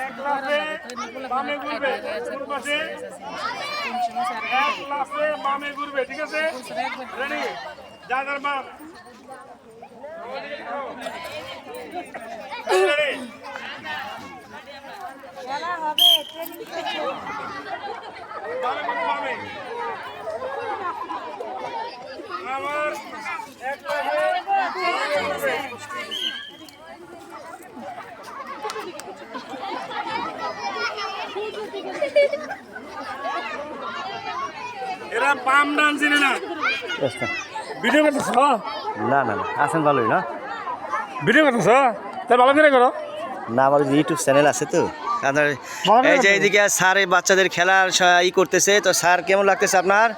এক লাফে বামে ঘুরবে কোন পাশে এক লাফে বামে ঘুরবে ঠিক আছে রেডি যার বাম রেডি খেলা হবে ট্রেনিং করছে বামে বামে আমার এক লাফে বামে ঘুরবে এরা পাম ডান্স চিনে না ভিডিও করতেছ না না না আছেন ভালোই না ভিডিও করতেছ তাই ভালো করে করো না আমার ইউটিউব চ্যানেল আছে তো আপনার এই যে এইদিকে স্যার এই বাচ্চাদের খেলার ই করতেছে তো স্যার কেমন লাগতেছে আপনার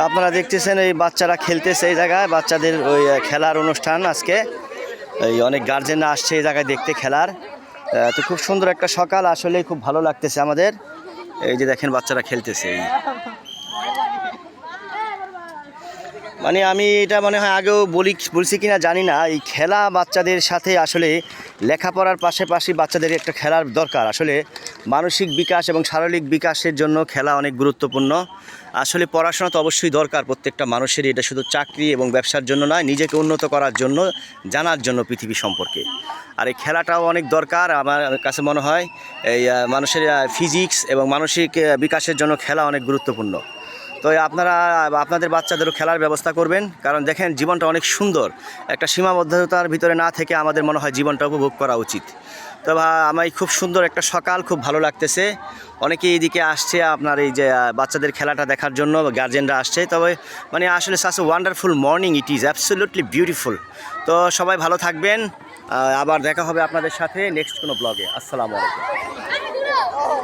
আপনারা দেখতেছেন এই বাচ্চারা খেলতেছে এই জায়গায় বাচ্চাদের ওই খেলার অনুষ্ঠান আজকে এই অনেক গার্জেনরা আসছে এই জায়গায় দেখতে খেলার তো খুব সুন্দর একটা সকাল আসলে খুব ভালো লাগতেছে আমাদের এই যে দেখেন বাচ্চারা খেলতেছে এই মানে আমি এটা মনে হয় আগেও বলছি কিনা জানি না এই খেলা বাচ্চাদের সাথে আসলে লেখাপড়ার পাশাপাশি বাচ্চাদের একটা খেলার দরকার আসলে মানসিক বিকাশ এবং শারীরিক বিকাশের জন্য খেলা অনেক গুরুত্বপূর্ণ আসলে পড়াশোনা তো অবশ্যই দরকার প্রত্যেকটা মানুষেরই এটা শুধু চাকরি এবং ব্যবসার জন্য নয় নিজেকে উন্নত করার জন্য জানার জন্য পৃথিবী সম্পর্কে আর এই খেলাটাও অনেক দরকার আমার কাছে মনে হয় এই মানুষের ফিজিক্স এবং মানসিক বিকাশের জন্য খেলা অনেক গুরুত্বপূর্ণ তো আপনারা আপনাদের বাচ্চাদেরও খেলার ব্যবস্থা করবেন কারণ দেখেন জীবনটা অনেক সুন্দর একটা সীমাবদ্ধতার ভিতরে না থেকে আমাদের মনে হয় জীবনটা উপভোগ করা উচিত তো আমার খুব সুন্দর একটা সকাল খুব ভালো লাগতেছে অনেকেই এইদিকে আসছে আপনার এই যে বাচ্চাদের খেলাটা দেখার জন্য গার্জেনরা আসছে তবে মানে আসলে such a wonderful morning it is absolutely beautiful তো সবাই ভালো থাকবেন আবার দেখা হবে আপনাদের সাথে নেক্সট কোনো ব্লগে আসসালামু আলাইকুম